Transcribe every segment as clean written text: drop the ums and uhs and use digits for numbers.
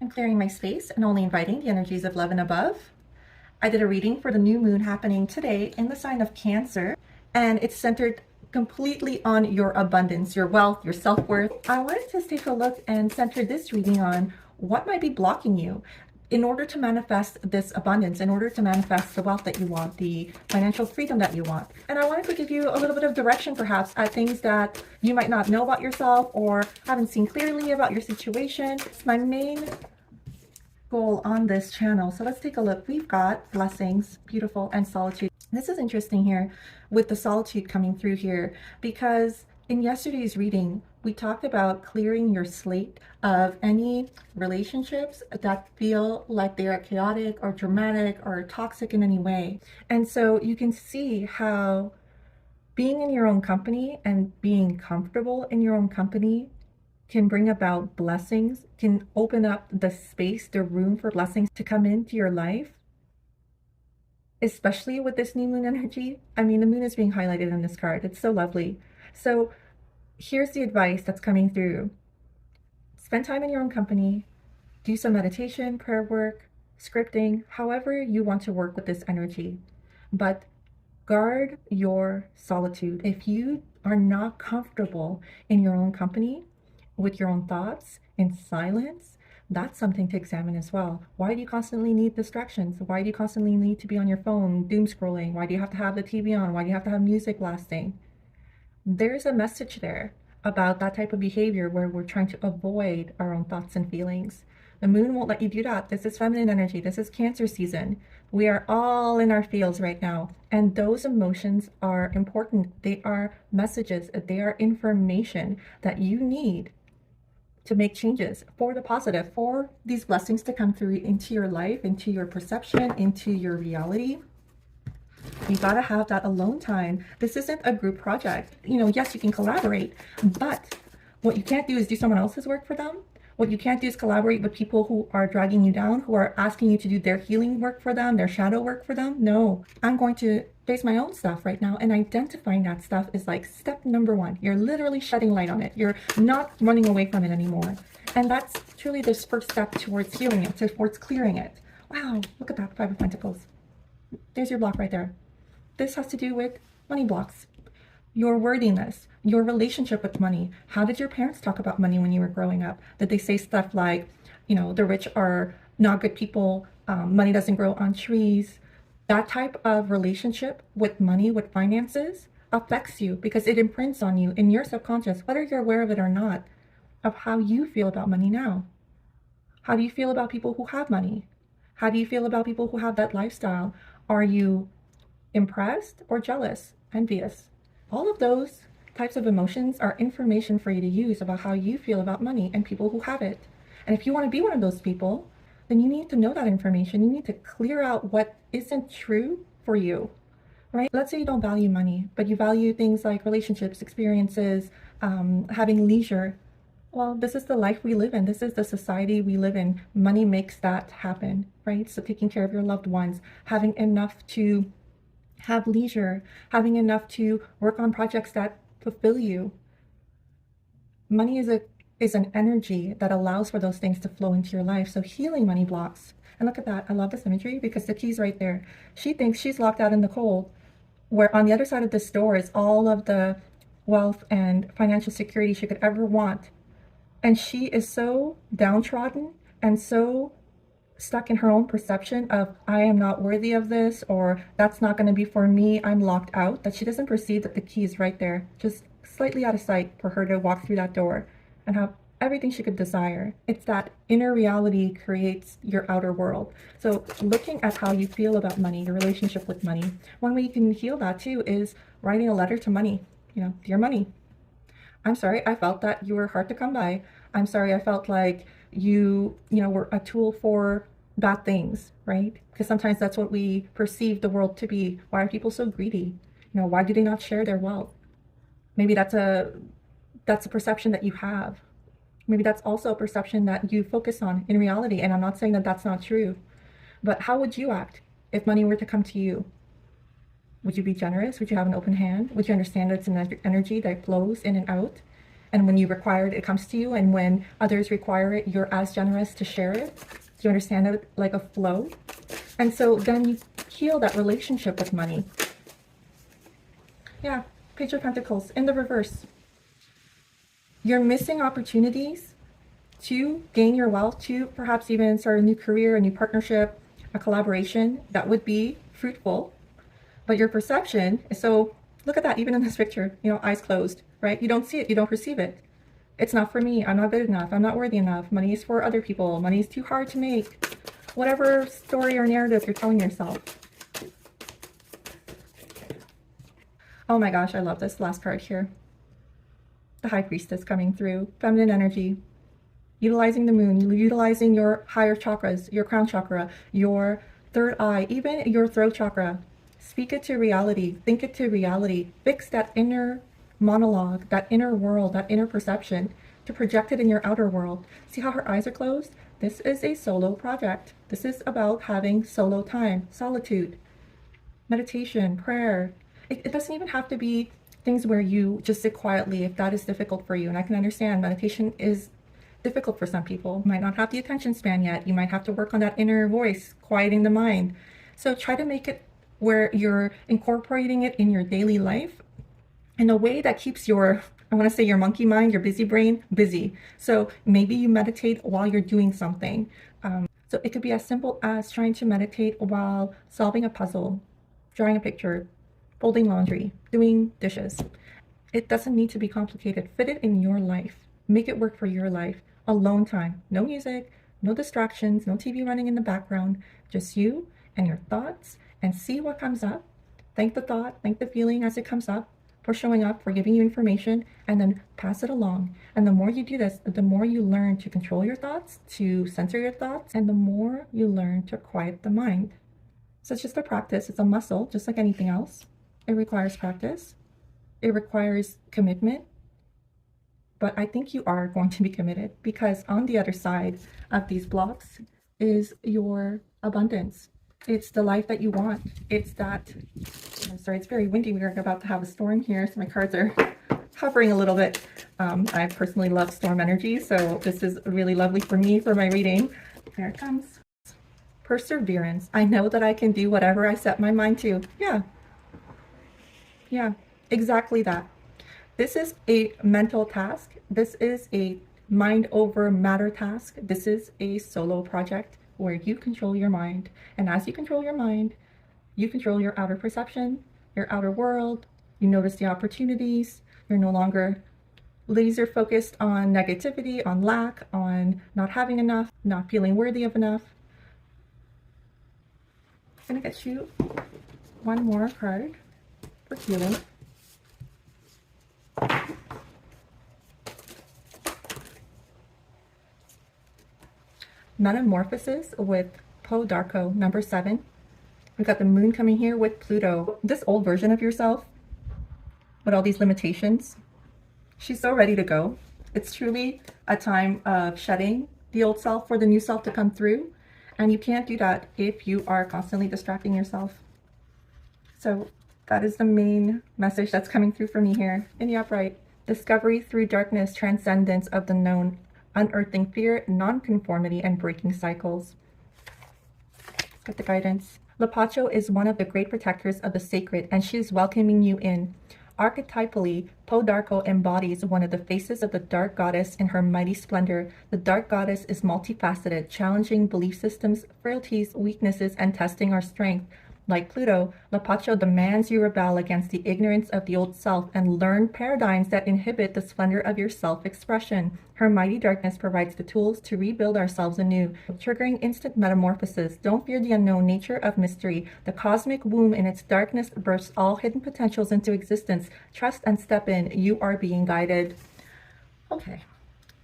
I'm clearing my space and only inviting the energies of love and above. I did a reading for the new moon happening today in the sign of Cancer, and it's centered completely on your abundance, your wealth, your self-worth. I wanted to take a look and center this reading on what might be blocking you in order to manifest this abundance, in order to manifest the wealth that you want, the financial freedom that you want. And I wanted to give you a little bit of direction perhaps at things that you might not know about yourself or haven't seen clearly about your situation. It's my main goal on this channel. So let's take a look. We've got blessings, beautiful, and solitude. This is interesting here with the solitude coming through here, because in yesterday's reading, we talked about clearing your slate of any relationships that feel like they are chaotic or dramatic or toxic in any way. And so you can see how being in your own company and being comfortable in your own company can bring about blessings, can open up the space, the room for blessings to come into your life, especially with this new moon energy. I mean, the moon is being highlighted in this card. It's so lovely. So here's the advice that's coming through. Spend time in your own company, do some meditation, prayer work, scripting, however you want to work with this energy. But guard your solitude. If you are not comfortable in your own company, with your own thoughts, in silence, that's something to examine as well. Why do you constantly need distractions? Why do you constantly need to be on your phone, doom scrolling? Why do you have to have the TV on? Why do you have to have music blasting? There's a message there about that type of behavior where we're trying to avoid our own thoughts and feelings. The moon won't let you do that. This is feminine energy. This is Cancer season. We are all in our fields right now. And those emotions are important. They are messages. They are information that you need to make changes for the positive, for these blessings to come through into your life, into your perception, into your reality. You gotta have that alone time. This isn't a group project. You know, yes, you can collaborate, but what you can't do is do someone else's work for them. What you can't do is collaborate with people who are dragging you down, who are asking you to do their healing work for them, their shadow work for them. No, I'm going to face my own stuff right now, and identifying that stuff is like step number one. You're literally shedding light on it. You're not running away from it anymore. And that's truly this first step towards healing it, towards clearing it. Wow, look at that, Five of Pentacles. There's your block right there. This has to do with money blocks, your worthiness, your relationship with money. How did your parents talk about money when you were growing up? Did they say stuff like, you know, the rich are not good people, money doesn't grow on trees? That type of relationship with money, with finances, affects you because it imprints on you in your subconscious, whether you're aware of it or not, of how you feel about money now. How do you feel about people who have money? How do you feel about people who have that lifestyle? Are you impressed or jealous, envious? All of those types of emotions are information for you to use about how you feel about money and people who have it. And if you want to be one of those people, then you need to know that information. You need to clear out what isn't true for you, right? Let's say you don't value money, but you value things like relationships, experiences, having leisure. Well, this is the life we live in. This is the society we live in. Money makes that happen, right? So taking care of your loved ones, having enough to have leisure, having enough to work on projects that fulfill you. Money is an energy that allows for those things to flow into your life. So healing money blocks. And look at that. I love this imagery because the key's right there. She thinks she's locked out in the cold, where on the other side of this door is all of the wealth and financial security she could ever want. And she is so downtrodden and so stuck in her own perception of, I am not worthy of this, or that's not going to be for me, I'm locked out, that she doesn't perceive that the key is right there, just slightly out of sight for her to walk through that door and have everything she could desire. It's that inner reality creates your outer world. So looking at how you feel about money, your relationship with money, one way you can heal that too is writing a letter to money. You know, dear money, I'm sorry I felt that you were hard to come by. I'm sorry I felt like you know, were a tool for bad things, right? Because sometimes that's what we perceive the world to be. Why are people so greedy? You know, why do they not share their wealth? Maybe that's a perception that you have. Maybe that's also a perception that you focus on in reality. And I'm not saying that that's not true, but how would you act if money were to come to you? Would you be generous? Would you have an open hand? Would you understand that it's an energy that flows in and out? And when you require it, it comes to you. And when others require it, you're as generous to share it. Do you understand it like a flow? And so then you heal that relationship with money. Yeah, Page of Pentacles in the reverse. You're missing opportunities to gain your wealth, to perhaps even start a new career, a new partnership, a collaboration that would be fruitful. But your perception is so, look at that, even in this picture, you know, eyes closed, right? You don't see it, you don't perceive it. It's not for me, I'm not good enough, I'm not worthy enough, money is for other people, money is too hard to make. Whatever story or narrative you're telling yourself. Oh my gosh, I love this last card here. The High Priestess coming through, feminine energy, utilizing the moon, utilizing your higher chakras, your crown chakra, your third eye, even your throat chakra. Speak it to reality, think it to reality, fix that inner monologue, that inner world, that inner perception, to project it in your outer world. See how her eyes are closed? This is a solo project. This is about having solo time, solitude, meditation, prayer. It doesn't even have to be things where you just sit quietly if that is difficult for you. And I can understand meditation is difficult for some people. You might not have the attention span yet. You might have to work on that inner voice, quieting the mind. So try to make it where you're incorporating it in your daily life in a way that keeps your, I want to say your monkey mind, your busy brain, busy. So maybe you meditate while you're doing something. So it could be as simple as trying to meditate while solving a puzzle, drawing a picture, folding laundry, doing dishes. It doesn't need to be complicated. Fit it in your life. Make it work for your life. Alone time. No music, no distractions, no TV running in the background. Just you and your thoughts, and see what comes up. Thank the thought, thank the feeling as it comes up for showing up, for giving you information, and then pass it along. And the more you do this, the more you learn to control your thoughts, to censor your thoughts, and the more you learn to quiet the mind. So it's just a practice. It's a muscle, just like anything else. It requires practice. It requires commitment. But I think you are going to be committed, because on the other side of these blocks is your abundance. It's the life that you want. It's that, I'm sorry, it's very windy. We're about to have a storm here, so my cards are hovering a little bit. I personally love storm energy, so this is really lovely for me for my reading. There it comes. Perseverance. I know that I can do whatever I set my mind to. Yeah, exactly that. This is a mental task. This is a mind over matter task. This is a solo project where you control your mind. And as you control your mind, you control your outer perception, your outer world. You notice the opportunities. You're no longer laser focused on negativity, on lack, on not having enough, not feeling worthy of enough. I'm gonna get you one more card for healing. Metamorphosis with Poe Darko, number 7. We've got the moon coming here with Pluto. This old version of yourself with all these limitations, she's so ready to go. It's truly a time of shedding the old self for the new self to come through. And you can't do that if you are constantly distracting yourself. So that is the main message that's coming through for me here in the upright. Discovery through darkness, transcendence of the known, unearthing fear, non-conformity, and breaking cycles. Let's get the guidance. Lapacho is one of the great protectors of the sacred, and she is welcoming you in. Archetypally, Poe Darko embodies one of the faces of the dark goddess in her mighty splendor. The dark goddess is multifaceted, challenging belief systems, frailties, weaknesses, and testing our strength. Like Pluto, Lapacho demands you rebel against the ignorance of the old self and learn paradigms that inhibit the splendor of your self-expression. Her mighty darkness provides the tools to rebuild ourselves anew, triggering instant metamorphosis. Don't fear the unknown nature of mystery. The cosmic womb in its darkness bursts all hidden potentials into existence. Trust and step in. You are being guided. Okay.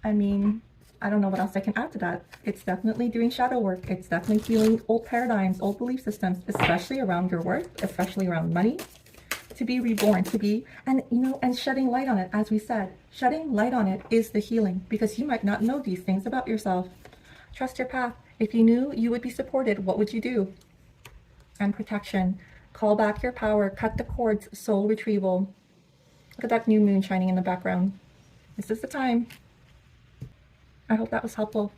I mean, I don't know what else I can add to that. It's definitely doing shadow work. It's definitely healing old paradigms, old belief systems, especially around your worth, especially around money, to be reborn, to be, and you know, and shedding light on it. As we said, shedding light on it is the healing, because you might not know these things about yourself. Trust your path. If you knew you would be supported, what would you do? And protection. Call back your power. Cut the cords. Soul retrieval. Look at that new moon shining in the background. This is the time. I hope that was helpful.